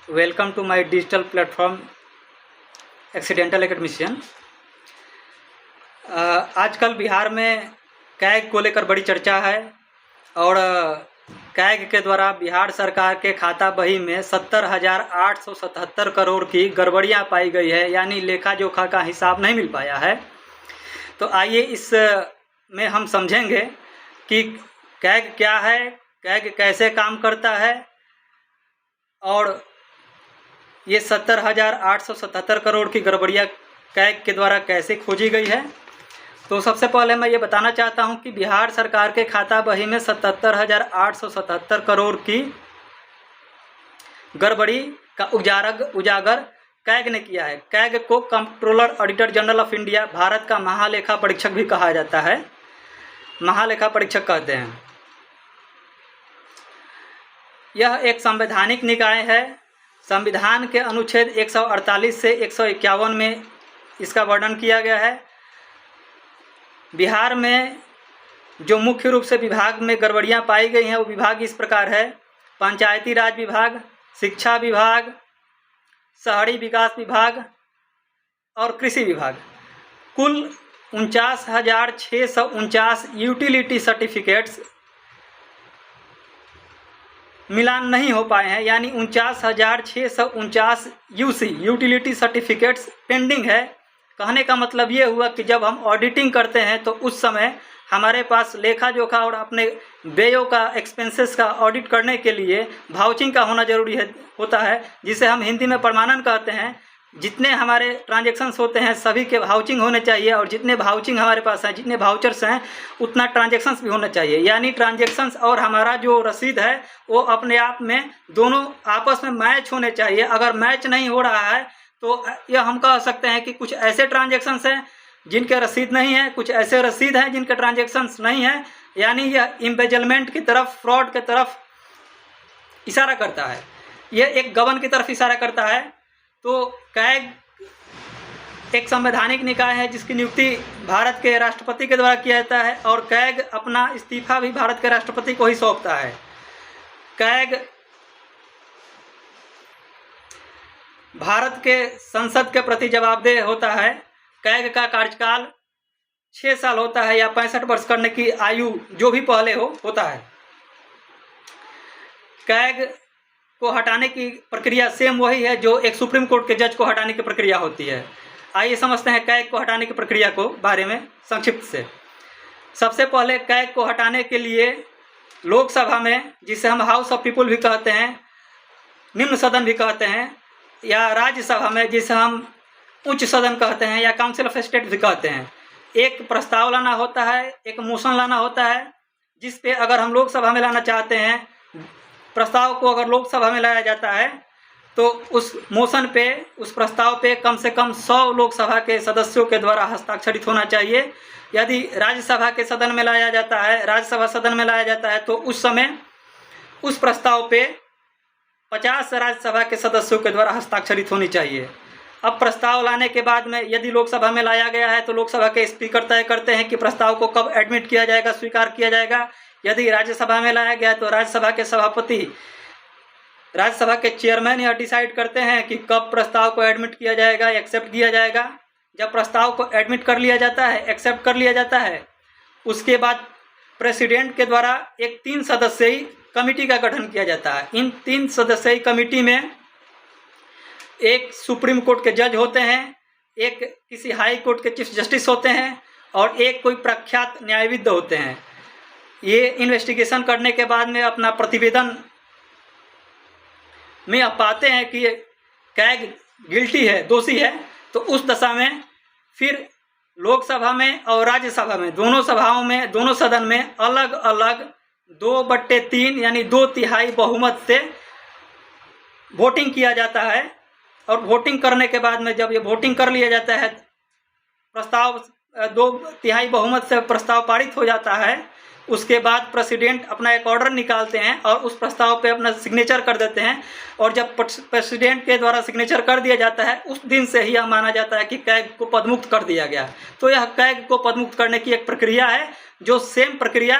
Welcome to my digital platform accidental academician. आजकल बिहार में CAG को लेकर बड़ी चर्चा है और कैग के द्वारा बिहार सरकार के खाता बही में 70,877 करोड़ की गड़बड़ियां पाई गई है, यानी लेखा जोखा का हिसाब नहीं मिल पाया है। तो आइए इस में हम समझेंगे कि कैग क्या है, कैग कैसे काम करता है और ये 70,877 करोड़ की गड़बड़ियाँ कैग के द्वारा कैसे खोजी गई है। तो सबसे पहले मैं ये बताना चाहता हूँ कि बिहार सरकार के खाता बही में 77,877 करोड़ की गड़बड़ी का उजागर कैग ने किया है। कैग को controller auditor general of India, Bharat का महालेखा परीक्षक भी कहा जाता है, महालेखा परीक्षक कहते हैं। यह एक संवैधानिक निकाय है। संविधान के अनुच्छेद 148 से 151 में इसका वर्णन किया गया है। बिहार में जो मुख्य रूप से विभाग में गड़बड़ियां पाई गई हैं वो विभाग इस प्रकार है: पंचायती राज विभाग, शिक्षा विभाग, शहरी विकास विभाग और कृषि विभाग। कुल 49,649 यूटिलिटी सर्टिफिकेट्स मिलान नहीं हो पाए हैं, यानी 49,649 यूटिलिटी सर्टिफिकेट्स पेंडिंग है। कहने का मतलब ये हुआ कि जब हम ऑडिटिंग करते हैं तो उस समय हमारे पास लेखा जोखा और अपने व्ययों का, एक्सपेंसेस का ऑडिट करने के लिए भाउचिंग का होना जरूरी होता है, जिसे हम हिंदी में प्रमाणन कहते हैं। जितने हमारे ट्रांजेक्शन्स होते हैं सभी के भाउचिंग होने चाहिए और जितने भाउचिंग हमारे पास हैं, जितने भाउचर्स हैं, उतना ट्रांजेक्शन्स भी होना चाहिए। यानी ट्रांजेक्शन्स और हमारा जो रसीद है वो अपने आप में दोनों आपस में मैच होने चाहिए। अगर मैच नहीं हो रहा है तो यह हम कह सकते हैं कि कुछ ऐसे ट्रांजेक्शन्स हैं जिनके रसीद नहीं है, कुछ ऐसे रसीद हैं जिनके ट्रांजेक्शन्स नहीं है, यानी यह एम्बेजलमेंट की तरफ, फ्रॉड की तरफ इशारा करता है, यह एक गबन की तरफ इशारा करता है। तो कैग एक संवैधानिक निकाय है जिसकी नियुक्ति भारत के राष्ट्रपति के द्वारा किया जाता है और कैग अपना इस्तीफा भी भारत के राष्ट्रपति को ही सौंपता है। कैग भारत के संसद के प्रति जवाबदेह होता है। कैग का कार्यकाल 6 साल होता है या 65 वर्ष करने की आयु जो भी पहले होता है। कैग को हटाने की प्रक्रिया सेम वही है जो एक सुप्रीम कोर्ट के जज को हटाने की प्रक्रिया होती है। आइए समझते हैं कैग को हटाने की प्रक्रिया को बारे में संक्षिप्त से। सबसे पहले कैग को हटाने के लिए लोकसभा में, जिसे हम हाउस ऑफ पीपुल भी कहते हैं, निम्न सदन भी कहते हैं, या राज्यसभा में जिसे हम उच्च सदन कहते हैं या काउंसिल ऑफ स्टेट भी कहते हैं, एक प्रस्ताव लाना होता है, एक मोशन लाना होता है, जिस पे अगर हम लोकसभा में लाना चाहते हैं, प्रस्ताव को अगर लोकसभा में लाया जाता है तो उस मोशन पे, उस प्रस्ताव पे कम से कम 100 लोकसभा के सदस्यों के द्वारा हस्ताक्षरित होना चाहिए। यदि राज्यसभा के सदन में लाया जाता है, राज्यसभा सदन में लाया जाता है तो उस समय उस प्रस्ताव पे 50 राज्यसभा के सदस्यों के द्वारा हस्ताक्षरित होनी चाहिए। अब प्रस्ताव लाने के बाद में यदि लोकसभा में लाया गया है तो लोकसभा के स्पीकर तय करते हैं कि प्रस्ताव को कब एडमिट किया जाएगा, स्वीकार किया जाएगा। यदि राज्यसभा में लाया गया तो राज्यसभा के सभापति, राज्यसभा के चेयरमैन यह डिसाइड करते हैं कि कब प्रस्ताव को एडमिट किया जाएगा, एक्सेप्ट किया जाएगा। जब प्रस्ताव को एडमिट कर लिया जाता है, एक्सेप्ट कर लिया जाता है, उसके बाद प्रेसिडेंट के द्वारा एक 3 सदस्यीय कमिटी का गठन किया जाता है। इन 3 सदस्यीय कमिटी में एक सुप्रीम कोर्ट के जज होते हैं, एक किसी हाई कोर्ट के चीफ जस्टिस होते हैं और एक कोई प्रख्यात न्यायविद होते हैं। ये इन्वेस्टिगेशन करने के बाद में अपना प्रतिवेदन में अब पाते हैं कि कैग गिल्टी है, दोषी है, तो उस दशा में फिर लोकसभा में और राज्यसभा में, दोनों सभाओं में, दोनों सदन में अलग अलग 2/3 यानी 2/3 बहुमत से वोटिंग किया जाता है। और वोटिंग करने के बाद में जब ये वोटिंग कर लिया जाता है, प्रस्ताव 2/3 बहुमत से प्रस्ताव पारित हो जाता है, उसके बाद प्रेसिडेंट अपना एक ऑर्डर निकालते हैं और उस प्रस्ताव पे अपना सिग्नेचर कर देते हैं। और जब प्रेसिडेंट के द्वारा सिग्नेचर कर दिया जाता है उस दिन से ही यह माना जाता है कि कैग को पदमुक्त कर दिया गया। तो यह कैग को पदमुक्त करने की एक प्रक्रिया है जो सेम प्रक्रिया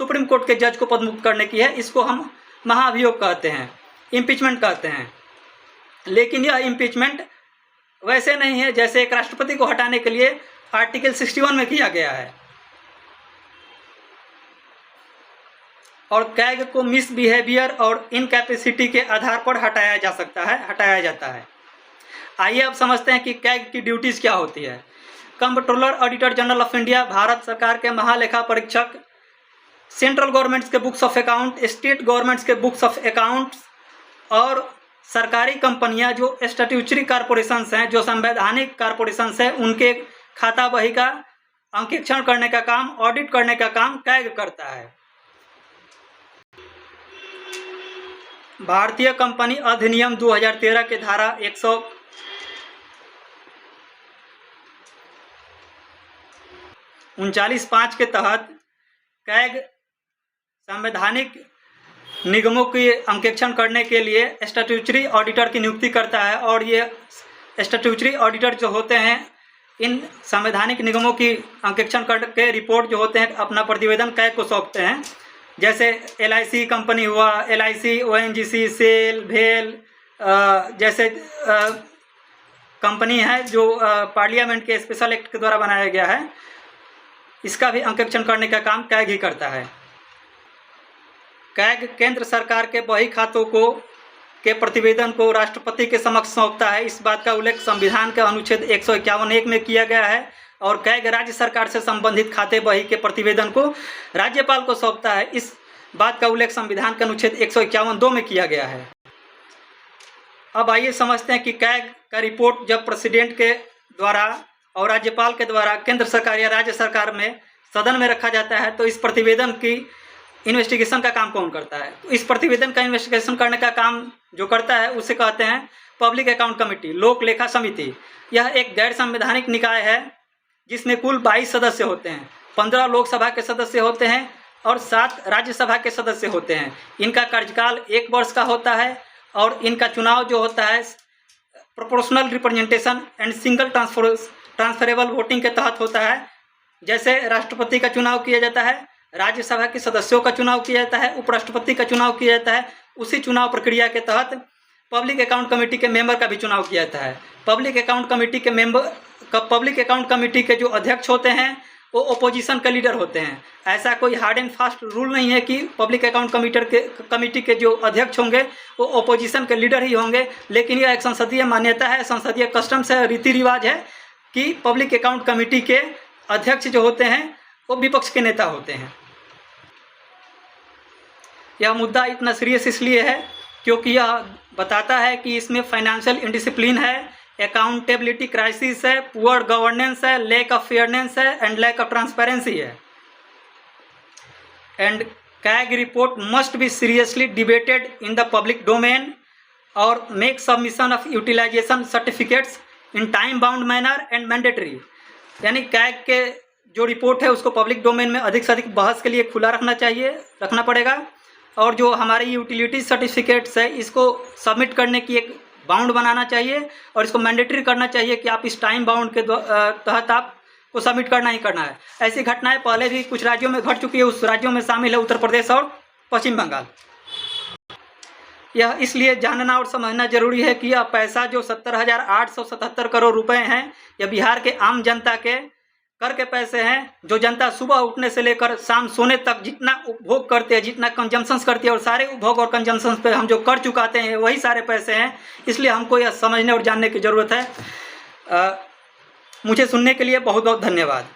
सुप्रीम कोर्ट के जज को पदमुक्त करने की है। इसको हम महाभियोग कहते हैं, इम्पीचमेंट कहते हैं। लेकिन यह इम्पीचमेंट वैसे नहीं है जैसे एक राष्ट्रपति को हटाने के लिए आर्टिकल 61 में किया गया है, और कैग को मिसबिहेवियर और इनकैपेसिटी के आधार पर हटाया जाता है। आइए अब समझते हैं कि कैग की ड्यूटीज़ क्या होती है। Controller auditor general of India Bharat सरकार के महालेखा परीक्षक, सेंट्रल गवर्नमेंट्स के books of account, state governments के बुक्स ऑफ अकाउंट्स और सरकारी कंपनियां जो स्टैट्यूटरी कॉरपोरेशंस हैं, जो संवैधानिक कॉरपोरेशंस हैं, उनके खाता बही का अंकेक्षण करने का काम, ऑडिट करने का काम कैग करता है। भारतीय कंपनी अधिनियम 2013 के धारा 139(5) के तहत कैग संवैधानिक निगमों के अंकेक्षण करने के लिए स्टैट्यूटरी ऑडिटर की नियुक्ति करता है, और ये स्टैट्यूटरी ऑडिटर जो होते हैं इन संवैधानिक निगमों की अंकेक्षण करके रिपोर्ट जो होते हैं अपना प्रतिवेदन कैग को सौंपते हैं। जैसे LIC कंपनी हुआ, LIC, ONGC, सेल, भेल जैसे कंपनी है जो पार्लियामेंट के स्पेशल एक्ट के द्वारा बनाया गया है, इसका भी अंकेक्षण करने का काम कैग ही करता है। कैग केंद्र सरकार के बही खातों के प्रतिवेदन को राष्ट्रपति के समक्ष सौंपता है। इस बात का उल्लेख संविधान के अनुच्छेद 151(1) में किया गया है, और कैग राज्य सरकार से संबंधित खाते बही के प्रतिवेदन को राज्यपाल को सौंपता है। इस बात का उल्लेख संविधान के अनुच्छेद 151(2) में किया गया है। अब आइए समझते हैं कि कैग का रिपोर्ट जब प्रेसिडेंट के द्वारा और राज्यपाल के द्वारा केंद्र सरकार या राज्य सरकार में सदन में रखा जाता है, तो इस प्रतिवेदन की इन्वेस्टिगेशन का काम कौन करता है? तो इस प्रतिवेदन का इन्वेस्टिगेशन करने का काम जो करता है उसे कहते हैं पब्लिक अकाउंट कमेटी, लोक लेखा समिति। यह एक गैर संवैधानिक निकाय है जिसमें कुल 22 सदस्य होते हैं, 15 लोकसभा के सदस्य होते हैं और 7 राज्यसभा के सदस्य होते हैं। इनका कार्यकाल 1 वर्ष का होता है, और इनका चुनाव जो होता है proportional representation and single transferable voting के तहत होता है। जैसे राष्ट्रपति का चुनाव किया जाता है, राज्यसभा के सदस्यों का चुनाव किया जाता है, उपराष्ट्रपति का चुनाव किया जाता है, उसी चुनाव प्रक्रिया के तहत पब्लिक अकाउंट कमेटी के मेंबर का भी चुनाव किया जाता है। पब्लिक अकाउंट कमेटी के जो अध्यक्ष होते हैं वो ओपोजिशन के लीडर होते हैं। ऐसा कोई हार्ड एंड फास्ट रूल नहीं है कि पब्लिक अकाउंट कमेटी के जो अध्यक्ष होंगे वो ओपोजिशन के लीडर ही होंगे, लेकिन यह एक संसदीय मान्यता है, संसदीय कस्टम्स है, रीति रिवाज है कि पब्लिक अकाउंट कमेटी के अध्यक्ष जो होते हैं वो विपक्ष के नेता होते हैं। यह मुद्दा इतना सीरियस इसलिए है क्योंकि यह बताता है कि इसमें फाइनेंशियल इंडिसिप्लिन है, अकाउंटेबिलिटी क्राइसिस है, पुअर गवर्नेंस है, लैक ऑफ फेयरनेस है एंड लैक ऑफ ट्रांसपेरेंसी है। And CAG report must be seriously debated in the public domain और make submission of utilisation certificates in time bound manner and mandatory. यानी CAG के जो report है उसको public domain में अधिक से अधिक बहस के लिए खुला रखना पड़ेगा, और जो हमारे यूटिलिटी सर्टिफिकेट्स है इसको सबमिट करने की एक बाउंड बनाना चाहिए, और इसको मैंडेटरी करना चाहिए कि आप इस टाइम बाउंड के तहत आपको सबमिट करना ही करना है। ऐसी घटनाएं पहले भी कुछ राज्यों में घट चुकी है, उस राज्यों में शामिल है उत्तर प्रदेश और पश्चिम बंगाल। यह इसलिए जानना और समझना जरूरी है कि यह पैसा जो 70,877 करोड़ रुपए हैं, यह बिहार के आम जनता के कर के पैसे हैं, जो जनता सुबह उठने से लेकर शाम सोने तक जितना उपभोग करते हैं, जितना कंजम्पशंस करती है, और सारे उपभोग और कंजम्पशंस पे हम जो कर चुकाते हैं वही सारे पैसे हैं। इसलिए हमको यह समझने और जानने की ज़रूरत है। मुझे सुनने के लिए बहुत बहुत धन्यवाद।